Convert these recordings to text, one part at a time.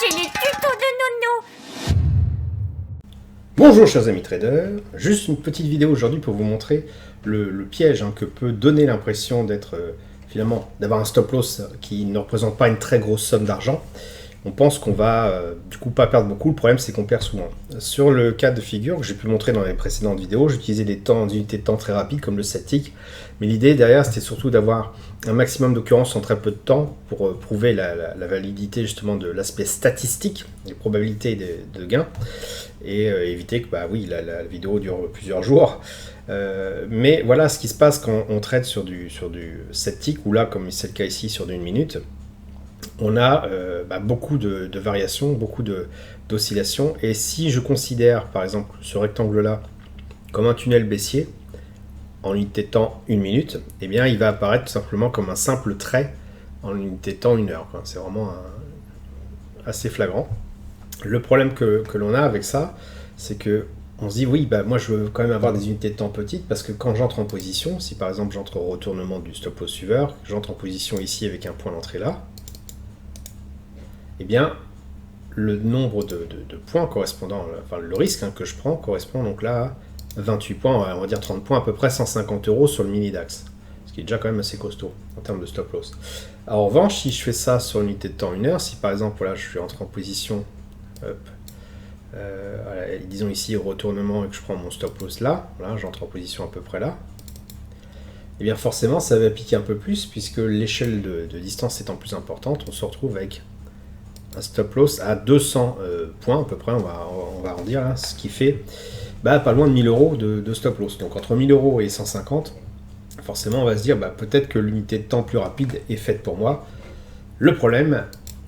c'est les tutos de Nono. Bonjour chers amis traders, juste une petite vidéo aujourd'hui pour vous montrer le piège que peut donner l'impression d'être finalement d'avoir un stop loss qui ne représente pas une très grosse somme d'argent. On pense qu'on va du coup pas perdre beaucoup, le problème c'est qu'on perd souvent. Sur le cas de figure que j'ai pu montrer dans les précédentes vidéos, j'utilisais des unités de temps très rapides comme le 7 tick, mais l'idée derrière c'était surtout d'avoir un maximum d'occurrences en très peu de temps pour prouver la validité justement de l'aspect statistique, des probabilités de gains, et éviter que la vidéo dure plusieurs jours. Mais voilà ce qui se passe quand on trade sur du 7 tick, ou là comme c'est le cas ici sur du 1 minute, on a beaucoup de variations, beaucoup d'oscillations, et si je considère par exemple ce rectangle là comme un tunnel baissier en unité de temps 1 minute, eh bien il va apparaître tout simplement comme un simple trait en unité de temps 1 heure. C'est vraiment assez flagrant. Le problème que l'on a avec ça, c'est que on se dit oui, moi je veux quand même avoir des unités de temps petites, parce que quand j'entre en position, si par exemple j'entre au retournement du stop loss suiveur, j'entre en position ici avec un point d'entrée là, eh bien le nombre de points correspondant, enfin le risque que je prends correspond donc là à 28 points, on va dire 30 points, à peu près 150 € sur le mini DAX, ce qui est déjà quand même assez costaud en termes de stop loss. Alors, en revanche, si je fais ça sur l'unité de temps 1 heure, si par exemple voilà, je suis entré en position, disons ici au retournement et que je prends mon stop loss là, voilà, j'entre en position à peu près là, et bien forcément ça va piquer un peu plus, puisque l'échelle de distance étant plus importante, on se retrouve avec un stop loss à 200 points à peu près, on va arrondir là, ce qui fait pas loin de 1000 € de stop loss. Donc entre 1000 € et 150, forcément on va se dire peut-être que l'unité de temps plus rapide est faite pour moi. Le problème,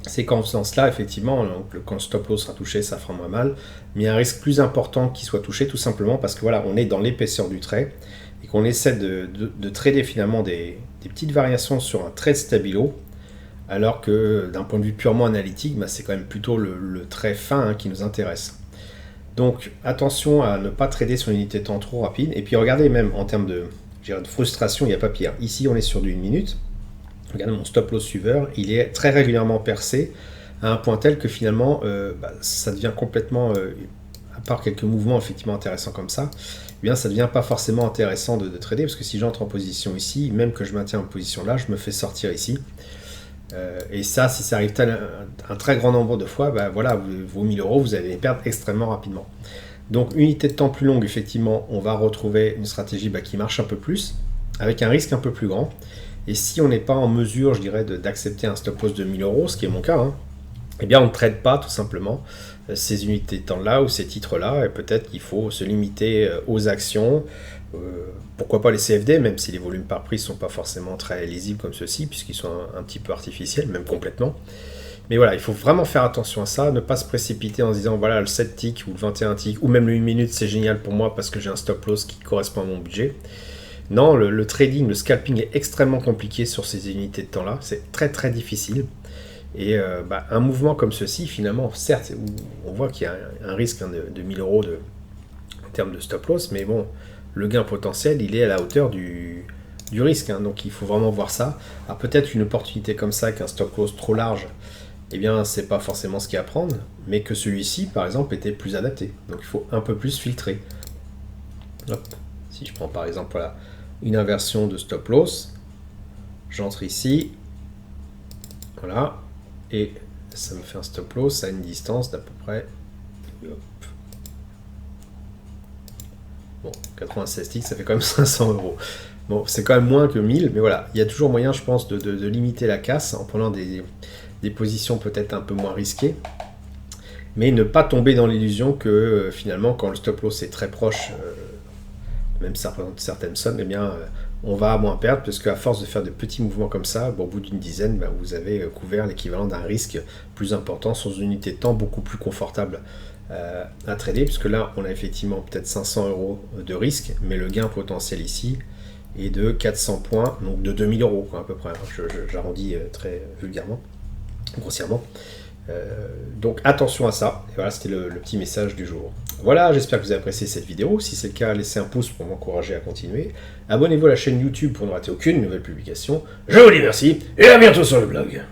c'est qu'en faisant cela, effectivement, quand le stop loss sera touché, ça fera moins mal, mais il y a un risque plus important qu'il soit touché, tout simplement parce que voilà, on est dans l'épaisseur du trait et qu'on essaie de trader finalement des petites variations sur un trade stabilo, alors que d'un point de vue purement analytique, c'est quand même plutôt le trait fin qui nous intéresse. Donc attention à ne pas trader sur une unité de temps trop rapide. Et puis regardez, même en termes de frustration, il n'y a pas pire. Ici on est sur du 1 minute. Regardez mon stop loss suiveur, il est très régulièrement percé à un point tel que finalement ça devient complètement, à part quelques mouvements effectivement intéressants comme ça, eh bien ça devient pas forcément intéressant de trader, parce que si j'entre en position ici, même que je maintiens en position là, je me fais sortir ici. Et ça, si ça arrive un très grand nombre de fois, voilà, vos 1000 €, vous allez les perdre extrêmement rapidement. Donc, unité de temps plus longue, effectivement, on va retrouver une stratégie qui marche un peu plus, avec un risque un peu plus grand. Et si on n'est pas en mesure, je dirais, d'accepter un stop loss de 1000 €, ce qui est mon cas, eh bien, on ne trade pas tout simplement ces unités de temps-là ou ces titres-là, et peut-être qu'il faut se limiter aux actions. Pourquoi pas les CFD, même si les volumes par prix ne sont pas forcément très lisibles comme ceux-ci, puisqu'ils sont un petit peu artificiels, même complètement. Mais voilà, il faut vraiment faire attention à ça, ne pas se précipiter en se disant voilà, le 7 tick ou le 21 tick, ou même le 1 minute, c'est génial pour moi parce que j'ai un stop loss qui correspond à mon budget. Non, le trading, le scalping est extrêmement compliqué sur ces unités de temps-là, c'est très très difficile. Et un mouvement comme ceci, finalement, certes, on voit qu'il y a un risque de 1000 € en termes de stop loss, mais bon, le gain potentiel, il est à la hauteur du risque, donc il faut vraiment voir ça. Alors peut-être une opportunité comme ça, qu'un stop loss trop large, eh bien c'est pas forcément ce qu'il y a à prendre, mais que celui-ci, par exemple, était plus adapté. Donc il faut un peu plus filtrer. Hop. Si je prends par exemple voilà, une inversion de stop loss, j'entre ici, voilà, et ça me fait un stop loss à une distance d'à peu près... Hop. Bon, 96 ticks, ça fait quand même 500 €. Bon, c'est quand même moins que 1000, mais voilà, il y a toujours moyen, je pense, de limiter la casse en prenant des positions peut-être un peu moins risquées, mais ne pas tomber dans l'illusion que finalement, quand le stop loss est très proche, même ça représente certaines sommes, eh bien, on va moins perdre, parce qu'à force de faire de petits mouvements comme ça, au bout d'une dizaine, vous avez couvert l'équivalent d'un risque plus important sur une unité de temps beaucoup plus confortable à trader, puisque là on a effectivement peut-être 500 € de risque, mais le gain potentiel ici est de 400 points, donc de 2000 € à peu près, j'arrondis très vulgairement, grossièrement. Donc attention à ça, et voilà, c'était le petit message du jour. Voilà, j'espère que vous avez apprécié cette vidéo. Si c'est le cas, laissez un pouce pour m'encourager à continuer. Abonnez-vous à la chaîne YouTube pour ne rater aucune nouvelle publication. Je vous dis merci et à bientôt sur le blog.